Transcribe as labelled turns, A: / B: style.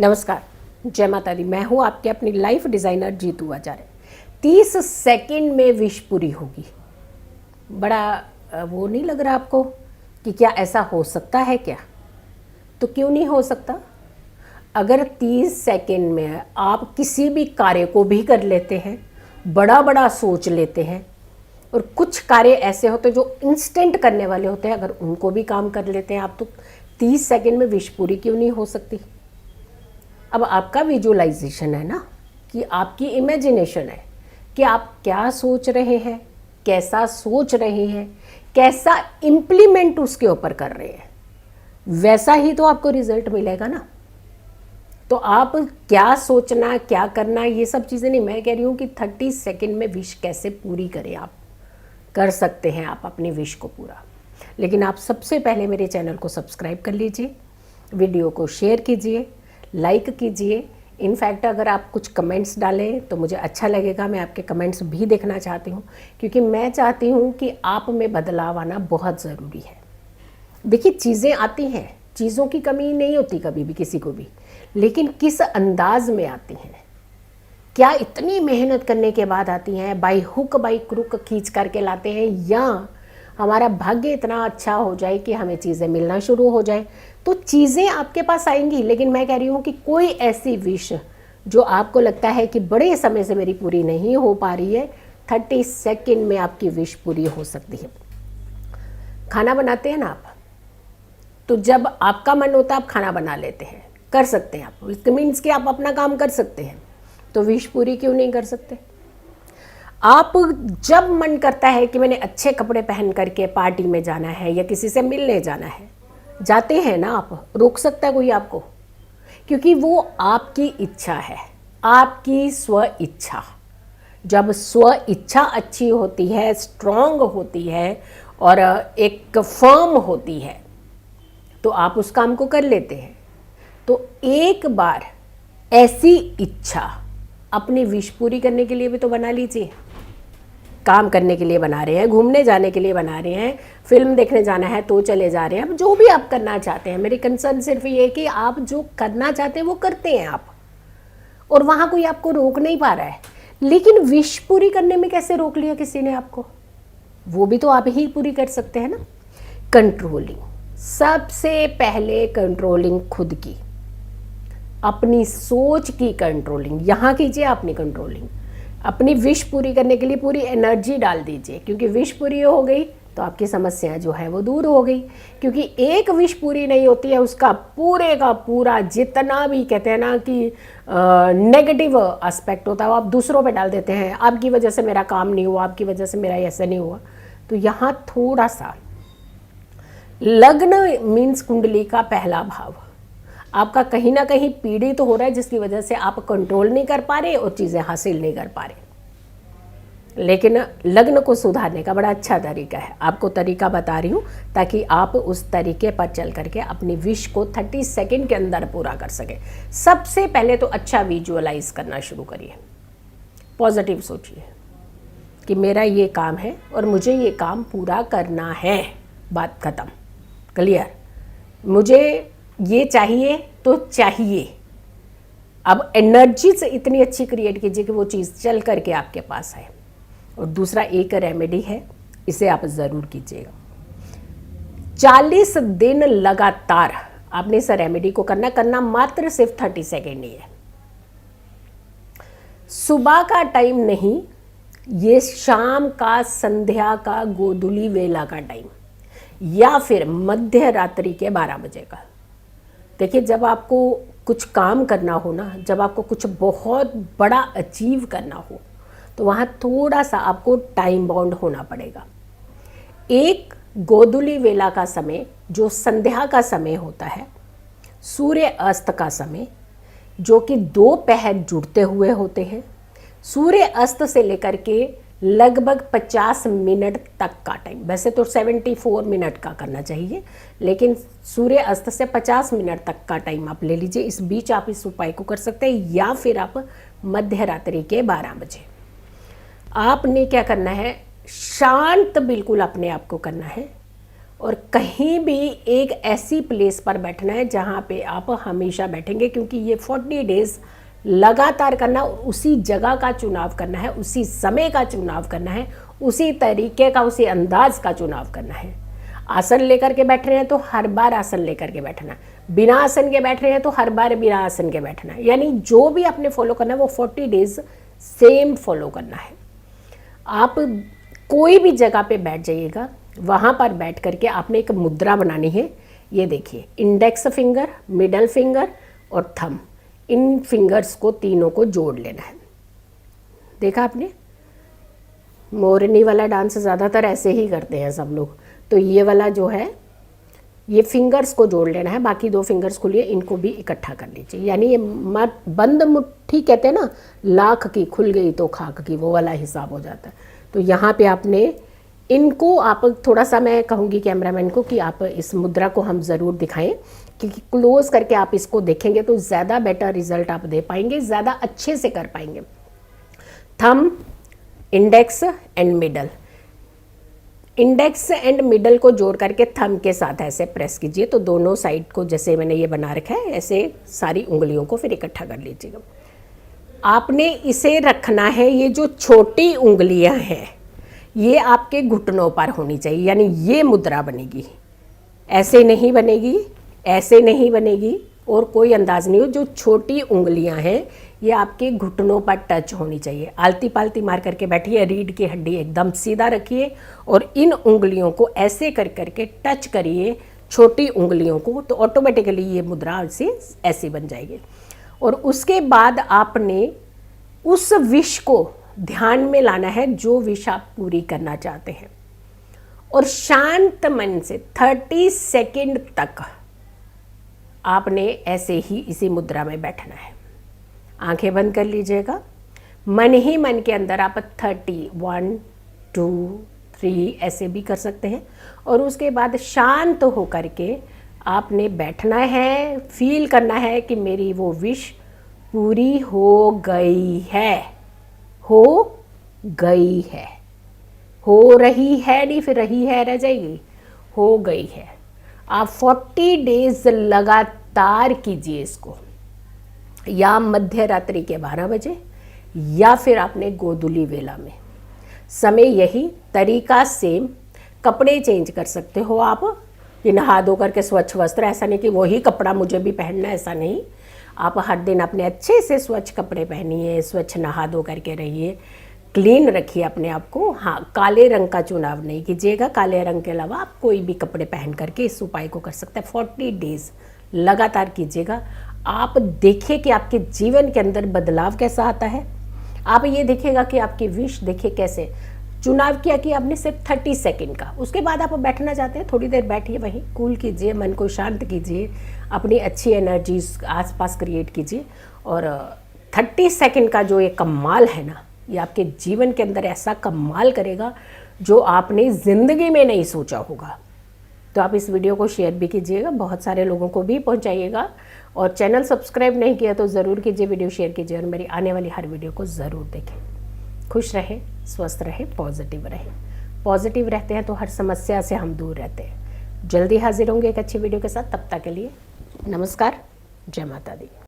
A: नमस्कार, जय माता दी। मैं हूँ आपके अपनी लाइफ डिज़ाइनर जीतू आचार्य। 30 सेकंड में विश पूरी होगी। बड़ा वो नहीं लग रहा आपको कि क्या ऐसा हो सकता है क्या? तो क्यों नहीं हो सकता? अगर 30 सेकंड में आप किसी भी कार्य को भी कर लेते हैं, बड़ा बड़ा सोच लेते हैं, और कुछ कार्य ऐसे होते हैं जो इंस्टेंट करने वाले होते हैं, अगर उनको भी काम कर लेते हैं आप, तो 30 सेकंड में विश पूरी क्यों नहीं हो सकती? अब आपका विजुअलाइजेशन है ना, कि आपकी इमेजिनेशन है कि आप क्या सोच रहे हैं, कैसा सोच रहे हैं, कैसा इम्प्लीमेंट उसके ऊपर कर रहे हैं, वैसा ही तो आपको रिजल्ट मिलेगा ना। तो आप क्या सोचना, क्या करना, ये सब चीज़ें नहीं। मैं कह रही हूँ कि 30 सेकंड में विश कैसे पूरी करें। आप कर सकते हैं आप अपनी विश को पूरा, लेकिन आप सबसे पहले मेरे चैनल को सब्सक्राइब कर लीजिए, वीडियो को शेयर कीजिए, लाइक कीजिए। इनफैक्ट अगर आप कुछ कमेंट्स डालें तो मुझे अच्छा लगेगा। मैं आपके कमेंट्स भी देखना चाहती हूँ, क्योंकि मैं चाहती हूँ कि आप में बदलाव आना बहुत ज़रूरी है। देखिए, चीज़ें आती हैं, चीज़ों की कमी नहीं होती कभी भी किसी को भी, लेकिन किस अंदाज में आती हैं, क्या इतनी मेहनत करने के बाद आती हैं, बाई हुक बाई क्रुक खींच करके लाते हैं, या हमारा भाग्य इतना अच्छा हो जाए कि हमें चीज़ें मिलना शुरू हो जाए, तो चीज़ें आपके पास आएंगी। लेकिन मैं कह रही हूँ कि कोई ऐसी विश जो आपको लगता है कि बड़े समय से मेरी पूरी नहीं हो पा रही है, 30 सेकंड में आपकी विश पूरी हो सकती है। खाना बनाते हैं ना आप, तो जब आपका मन होता है आप खाना बना लेते हैं, कर सकते हैं आप, इट मीन्स कि आप अपना काम कर सकते हैं, तो विश पूरी क्यों नहीं कर सकते? आप जब मन करता है कि मैंने अच्छे कपड़े पहन करके पार्टी में जाना है या किसी से मिलने जाना है, जाते हैं ना आप। रोक सकता है कोई आपको? क्योंकि वो आपकी इच्छा है, आपकी स्व इच्छा। जब स्व इच्छा अच्छी होती है, स्ट्रॉन्ग होती है और एक फर्म होती है, तो आप उस काम को कर लेते हैं। तो एक बार ऐसी इच्छा अपनी विश पूरी करने के लिए भी तो बना लीजिए। काम करने के लिए बना रहे हैं, घूमने जाने के लिए बना रहे हैं, फिल्म देखने जाना है तो चले जा रहे हैं, अब जो भी आप करना चाहते हैं। मेरी कंसर्न सिर्फ ये कि आप जो करना चाहते हैं वो करते हैं आप, और वहाँ कोई आपको रोक नहीं पा रहा है। लेकिन विश पूरी करने में कैसे रोक लिया किसी ने आपको? वो भी तो आप ही पूरी कर सकते हैं ना। कंट्रोलिंग, सबसे पहले कंट्रोलिंग खुद की, अपनी सोच की कंट्रोलिंग यहाँ कीजिए। अपनी कंट्रोलिंग, अपनी विश पूरी करने के लिए पूरी एनर्जी डाल दीजिए, क्योंकि विश पूरी हो गई तो आपकी समस्या जो है वो दूर हो गई। क्योंकि एक विश पूरी नहीं होती है, उसका पूरे का पूरा जितना भी कहते हैं ना कि नेगेटिव एस्पेक्ट होता है वो आप दूसरों पे डाल देते हैं। आपकी वजह से मेरा काम नहीं हुआ, आपकी वजह से मेरा ऐसा नहीं हुआ। तो यहाँ थोड़ा सा लग्न मीन्स कुंडली का पहला भाव आपका कहीं ना कहीं पीड़ित तो हो रहा है, जिसकी वजह से आप कंट्रोल नहीं कर पा रहे और चीज़ें हासिल नहीं कर पा रहे। लेकिन लग्न को सुधारने का बड़ा अच्छा तरीका है, आपको तरीका बता रही हूँ, ताकि आप उस तरीके पर चल करके अपनी विश को 30 सेकंड के अंदर पूरा कर सकें। सबसे पहले तो अच्छा विजुअलाइज करना शुरू करिए, पॉजिटिव सोचिए कि मेरा ये काम है और मुझे ये काम पूरा करना है, बात खत्म, क्लियर। मुझे ये चाहिए तो चाहिए। अब एनर्जी से इतनी अच्छी क्रिएट कीजिए कि वो चीज़ चल करके आपके पास आए। और दूसरा एक रेमेडी है, इसे आप ज़रूर कीजिएगा। 40 दिन लगातार आपने इस रेमेडी को करना मात्र सिर्फ 30 सेकेंड ही है। सुबह का टाइम नहीं, ये शाम का, संध्या का, गोधूली वेला का टाइम, या फिर मध्य रात्रि के 12 बजे का। देखिए, जब आपको कुछ काम करना हो ना, जब आपको कुछ बहुत बड़ा अचीव करना हो, तो वहाँ थोड़ा सा आपको टाइम बाउंड होना पड़ेगा। एक गोधूली वेला का समय जो संध्या का समय होता है, सूर्य अस्त का समय जो कि 2 पहर जुड़ते हुए होते हैं, सूर्य अस्त से लेकर के लगभग 50 मिनट तक का टाइम, वैसे तो 74 मिनट का करना चाहिए, लेकिन सूर्य अस्त से 50 मिनट तक का टाइम आप ले लीजिए। इस बीच आप इस उपाय को कर सकते हैं, या फिर आप मध्य रात्रि के 12 बजे। आपने क्या करना है, शांत बिल्कुल अपने आप को करना है और कहीं भी एक ऐसी प्लेस पर बैठना है जहाँ पे आप हमेशा बैठेंगे, क्योंकि ये 40 डेज लगातार करना, उसी जगह का चुनाव करना है, उसी समय का चुनाव करना है, उसी तरीके का, उसी अंदाज का चुनाव करना है। आसन लेकर के बैठ रहे हैं तो हर बार आसन लेकर के बैठना, बिना आसन के बैठ रहे हैं तो हर बार बिना आसन के बैठना, यानी जो भी आपने फॉलो करना है वो 40 डेज सेम फॉलो करना है। आप कोई भी जगह पे बैठ जाइएगा, वहाँ पर बैठ करके आपने एक मुद्रा बनानी है। ये देखिए, इंडेक्स फिंगर, मिडल फिंगर और थंब, इन फिंगर्स को तीनों को जोड़ लेना है। देखा आपने, मोरनी वाला डांस ज़्यादातर ऐसे ही करते हैं सब लोग, तो ये वाला जो है ये फिंगर्स को जोड़ लेना है। बाकी 2 फिंगर्स खुलिए, इनको भी इकट्ठा कर लीजिए, यानी ये बंद मुट्ठी कहते हैं ना, लाख की खुल गई तो खाक की, वो वाला हिसाब हो जाता है। तो यहाँ पे आपने इनको, आप थोड़ा सा, मैं कहूँगी कैमरामैन को कि आप इस मुद्रा को हम ज़रूर दिखाएं, क्योंकि क्लोज करके आप इसको देखेंगे तो ज़्यादा बेटर रिजल्ट आप दे पाएंगे, ज़्यादा अच्छे से कर पाएंगे। Thumb, index and middle, index and middle को जोड़ करके थंब के साथ ऐसे प्रेस कीजिए, तो दोनों साइड को जैसे मैंने ये बना रखा है ऐसे सारी उंगलियों को फिर इकट्ठा कर लीजिएगा। आपने इसे रखना है, ये जो छोटी उंगलियां हैं ये आपके घुटनों पर होनी चाहिए, यानी ये मुद्रा बनेगी, ऐसे नहीं बनेगी, ऐसे नहीं बनेगी, और कोई अंदाज नहीं हो। जो छोटी उंगलियां हैं ये आपके घुटनों पर टच होनी चाहिए। आलती पालती मार करके बैठिए, रीढ़ की हड्डी एकदम सीधा रखिए और इन उंगलियों को ऐसे कर करके टच करिए छोटी उंगलियों को, तो ऑटोमेटिकली ये मुद्रा से ऐसी बन जाएगी। और उसके बाद आपने उस विश को ध्यान में लाना है जो विश आप पूरी करना चाहते हैं, और शांत मन से 30 सेकंड तक आपने ऐसे ही इसी मुद्रा में बैठना है। आंखें बंद कर लीजिएगा, मन ही मन के अंदर आप 30, 1, 2, 3 ऐसे भी कर सकते हैं, और उसके बाद शांत होकर के आपने बैठना है, फील करना है कि मेरी वो विश पूरी हो गई है, हो गई है, हो रही है नहीं, फिर रही है रह जाएगी, हो गई है। आप 40 डेज लगातार कीजिए इसको, या मध्य रात्रि के 12 बजे या फिर आपने गोधूली वेला में, समय यही, तरीका सेम। कपड़े चेंज कर सकते हो आप, कि नहा धो करके स्वच्छ वस्त्र, ऐसा नहीं कि वही कपड़ा मुझे भी पहनना, ऐसा नहीं। आप हर दिन अपने अच्छे से स्वच्छ कपड़े पहनिए, स्वच्छ नहा धो करके रहिए, क्लीन रखिए अपने आप को। हाँ, काले रंग का चुनाव नहीं कीजिएगा, काले रंग के अलावा आप कोई भी कपड़े पहन करके इस उपाय को कर सकते हैं। 40 डेज लगातार कीजिएगा, आप देखिए कि आपके जीवन के अंदर बदलाव कैसा आता है। आप ये देखिएगा कि आपकी विश देखिए कैसे, चुनाव किया कि आपने सिर्फ 30 सेकंड का, उसके बाद आप बैठना चाहते हैं थोड़ी देर बैठिए, वहीं कूल कीजिए, मन को शांत कीजिए, अपनी अच्छी एनर्जीज आसपास क्रिएट कीजिए। और 30 सेकंड का जो ये कमाल है ना, ये आपके जीवन के अंदर ऐसा कमाल करेगा जो आपने ज़िंदगी में नहीं सोचा होगा। तो आप इस वीडियो को शेयर भी कीजिएगा, बहुत सारे लोगों को भी पहुंचाइएगा, और चैनल सब्सक्राइब नहीं किया तो ज़रूर कीजिए, वीडियो शेयर कीजिए, और मेरी आने वाली हर वीडियो को ज़रूर देखें। खुश रहें, स्वस्थ रहें, पॉजिटिव रहें। पॉजिटिव रहते हैं तो हर समस्या से हम दूर रहते हैं। जल्दी हाजिर होंगे एक अच्छी वीडियो के साथ, तब तक के लिए नमस्कार, जय माता दी।